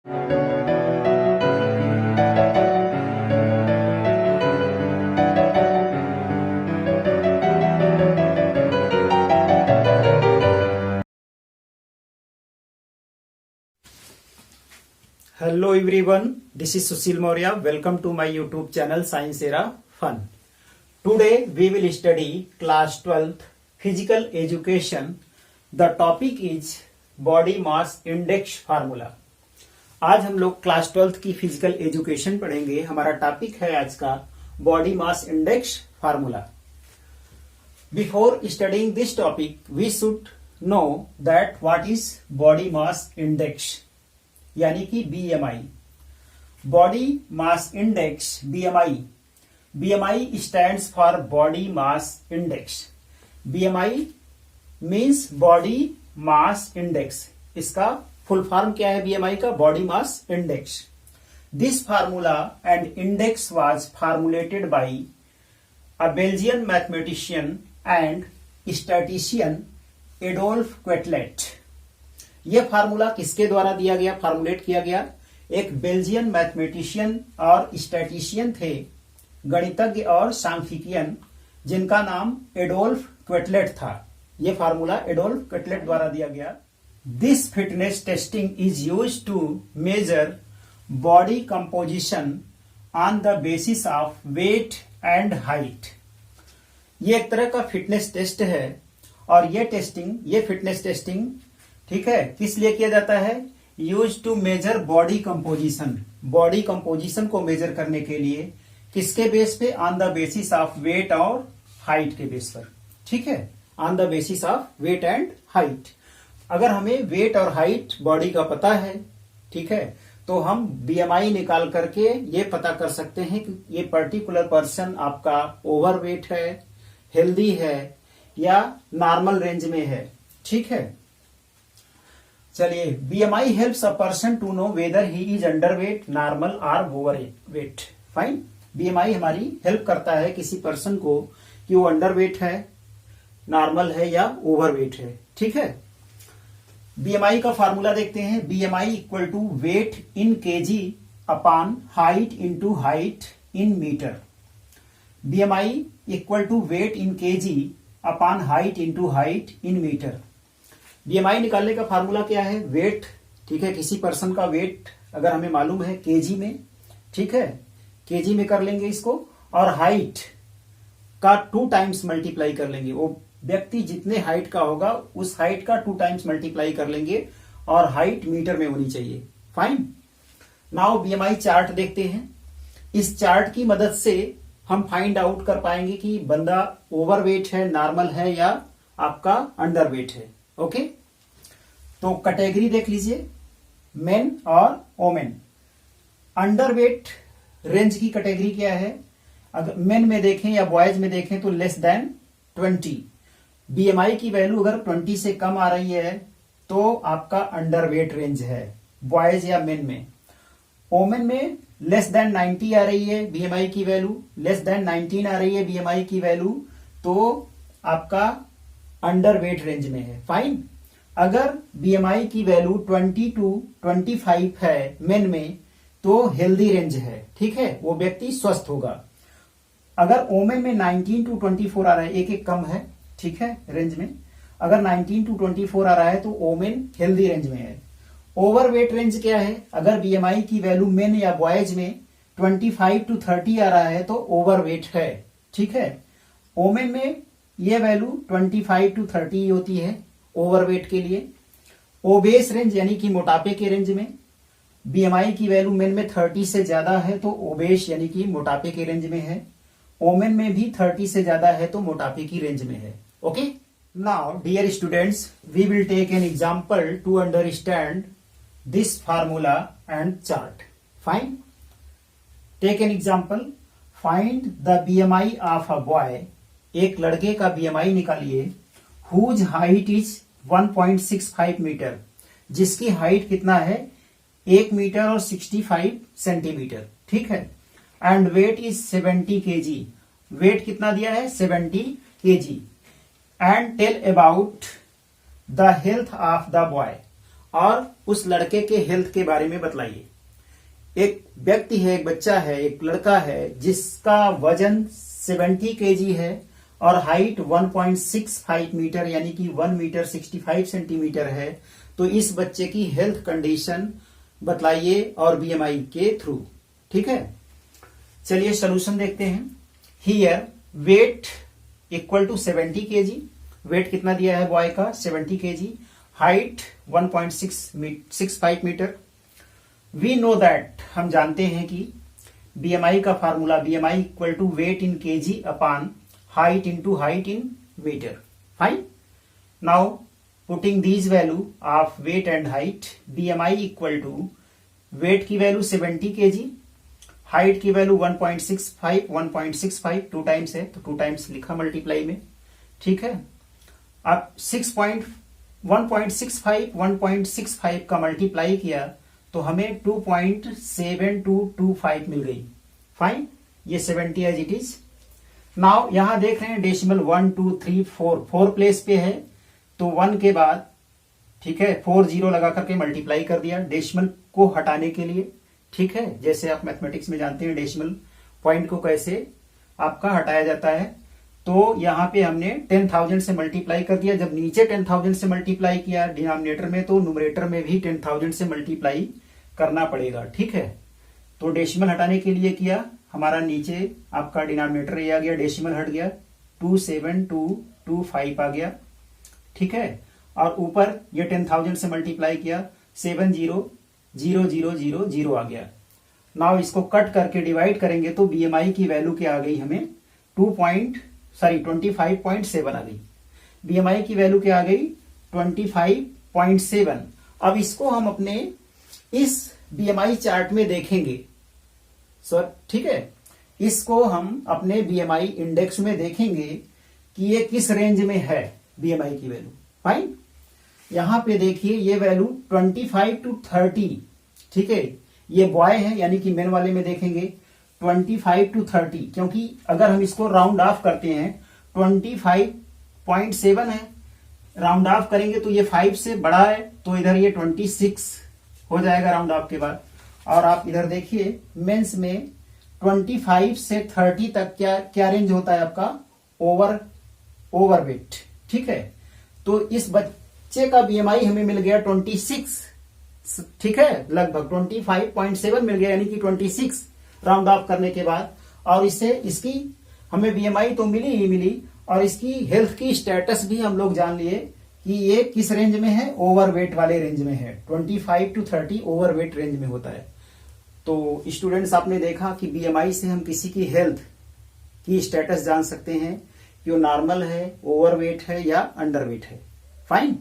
Hello everyone, this is Sushil Maurya. Welcome to my YouTube channel Science Era Fun. Today we will study class 12th physical education. The topic is body mass index formula. आज हम लोग class 12th की physical education पढ़ेंगे. हमारा topic है आज का body mass index formula. Before studying this topic, we should know that what is body mass index. यानी कि BMI. Body mass index BMI. BMI stands for body mass index. BMI means body mass index. इसका full form क्या है BMI का? Body mass index. This formula and index was formulated by a Belgian mathematician and statistician Adolphe Quetelet. यह formula किसके द्वारा दिया गया, formulate किया गया? एक बेल्जियन मैथमेटिशियन और स्टैटिस्टिशियन थे, गणितज्ञ और सांख्यिकीयन, जिनका नाम एडोल्फ क्वेटलेट था. यह फार्मूला एडोल्फ क्वेटलेट द्वारा दिया गया. This fitness testing is used to measure body composition on the basis of weight and height. ये एक तरह का फिटनेस टेस्ट है और ये फिटनेस टेस्टिंग ठीक है, किस लिए किया जाता है? Use to measure body composition. Body composition को मेजर करने के लिए किसके बेस पे? On the basis of weight और हाइट के बेस पर. ठीक है, on the basis of weight and height. अगर हमें वेट और हाइट बॉडी का पता है, ठीक है, तो हम BMI निकाल करके ये पता कर सकते हैं कि ये पर्टिकुलर पर्सन आपका ओवरवेट है, हेल्दी है या नॉर्मल रेंज में है. ठीक है, चलिए. BMI helps a person to know whether he is under weight, normal और ओवर वेट. फाइन. BMI हमारी हेल्प करता है किसी पर्सन को कि वो अंडर वेट है, नॉर्मल है या ओवर वेट है. ठीक है. BMI का फार्मूला देखते हैं. BMI equal to weight in KG upon height into height in metre. BMI equal to weight in KG upon height into height in metre. BMI निकालने का फार्मूला क्या है? वेट. ठीक है, किसी पर्सन का वेट अगर हमें मालूम है केजी में, ठीक है, केजी में कर लेंगे इसको, और हाइट का 2 टाइम्स मल्टीप्लाई कर लेंगे. वो व्यक्ति जितने हाइट का होगा उस हाइट का 2 टाइम्स मल्टीप्लाई कर लेंगे, और हाइट मीटर में होनी चाहिए. फाइन. नाउ BMI चार्ट देखते हैं. इस चार्ट की मदद से हम फाइंड आउट कर पाएंगे कि बंदा ओवरवेट है, नॉर्मल है या आपका अंडरवेट है. ओके, तो कैटेगरी देख लीजिए, मेन और वोमेन. अंडरवेट रेंज की कैटेगरी क्या है? अगर मेन में देखें या बॉयज में देखें तो लेस देन 20. BMI की वैल्यू अगर 20 से कम आ रही है तो आपका अंडरवेट रेंज है, बॉयज या मेन में. वोमेन में लेस देन 90 आ रही है BMI की वैल्यू, लेस देन 19 आ रही है BMI की वैल्यू, तो आपका अंडरवेट रेंज में है. फाइन. अगर BMI की वैल्यू 20 टू 25 है मेन में तो हेल्दी रेंज है. ठीक है, वो व्यक्ति स्वस्थ होगा. अगर वोमेन में 19 टू 24 आ रहा है, एक कम है, ठीक है, रेंज में. अगर 19 टू 24 आ रहा है तो वोमेन हेल्दी रेंज में है. ओवरवेट रेंज क्या है? अगर BMI की वैल्यू मेन या बॉयज में 25 टू 30 आ रहा है तो ओवरवेट है. ठीक है, वोमेन में ये वैल्यू 25 टू 30 होती है ओवरवेट के लिए. ओबेस रेंज यानी कि मोटापे के रेंज में BMI की वैल्यू मेन में 30 से ज्यादा है तो ओबेस यानी कि मोटापे के रेंज में है. वोमेन में भी 30 से ज्यादा है तो मोटापे की रेंज में है. Okay. Now dear students, we will take an example to understand this formula and chart. Fine. Take an example. Find the BMI of a boy. एक लड़के का BMI निकालिए. Whose height is 1.65 metre. जिसकी height कितना है? 1 metre और 65 centimetre. ठीक है. And weight is 70 kg. Weight कितना दिया है? 70 kg. And tell about the health of the boy. और उस लड़के के हेल्थ के बारे में बतलाइए। एक व्यक्ति है, एक बच्चा है, एक लड़का है जिसका वजन 70 केजी है और हाइट 1.65 मीटर यानी कि 1 मीटर 65 सेंटीमीटर है। तो इस बच्चे की हेल्थ कंडीशन बतलाइए और बीएमआई के थ्रू। ठीक है, चलिए सोल्यूशन देखते हैं। Here weight equal to 70 KG, weight कितना दिया है बॉय का 70 KG, height 1.65 metre. We know that, हम जानते हैं कि बीएमआई का formula BMI equal to weight in KG upon height into height in metre. Fine, now putting these value of weight and height, BMI equal to weight की value 70 KG, height की value 1.65 two times है तो 2 times लिखा multiply में। ठीक है, अब 1.65 का मल्टीप्लाई किया तो हमें 2.7225 मिल गई। फाइन, ये 70 एज इट इज। नाउ यहां देख रहे हैं डेसिमल 1 2 3 4 प्लेस पे है तो 1 के बाद, ठीक है, 4 0 लगा करके मल्टीप्लाई कर दिया डेसिमल को हटाने के लिए। ठीक है, जैसे आप मैथमेटिक्स में जानते हैं डेसिमल पॉइंट को कैसे आपका हटाया जाता है। तो यहां पे हमने 10,000 से मल्टीप्लाई कर दिया। जब नीचे 10,000 से मल्टीप्लाई किया डिनोमिनेटर में तो न्यूमरेटर में भी 10,000 से मल्टीप्लाई करना पड़ेगा। ठीक है, तो डेसिमल हटाने के लिए किया, हमारा नीचे आपका डिनोमिनेटर ये आ गया, डेसिमल हट गया, 27225 आ गया। ठीक है, और ऊपर ये 10,000 से मल्टीप्लाई किया 700000 आ गया। नाउ इसको कट करके डिवाइड करेंगे तो बीएमआई की वैल्यू क्या आ गई हमें 25.7 आ गई। बीएमआई की वैल्यू क्या आ गई 25.7। अब इसको हम अपने इस बीएमआई चार्ट में देखेंगे सर। ठीक है, इसको हम अपने बीएमआई इंडेक्स में देखेंगे कि ये किस रेंज में है बीएमआई की वैल्यू। फाइन, यहां पे देखिए ये वैल्यू 25 to 30। ठीक है, ये बॉय है यानी कि मेन वाले में देखेंगे 25 to 30, क्योंकि अगर हम इसको राउंड ऑफ करते हैं 25.7 है, राउंड ऑफ करेंगे तो ये 5 से बड़ा है तो इधर ये 26 हो जाएगा राउंड ऑफ के बाद। और आप इधर देखिए मेंस में 25 से 30 तक क्या रेंज होता है आपका ओवरवेट। ठीक है, तो इस बच्चे का बीएमआई हमें मिल गया 26। ठीक है, लगभग 25.7 मिल गया यानी कि 26 राउंड ऑफ करने के बाद। और इससे इसकी हमें बीएमआई तो मिली ही मिली और इसकी हेल्थ की स्टेटस भी हम लोग जान लिए कि ये किस रेंज में है, ओवरवेट वाले रेंज में है। 25 to 30 ओवरवेट रेंज में होता है। तो स्टूडेंट्स आपने देखा कि बीएमआई से हम किसी की हेल्थ की स्टेटस जान सकते हैं कि वो नॉर्मल है, ओवरवेट है या अंडरवेट है। फाइन।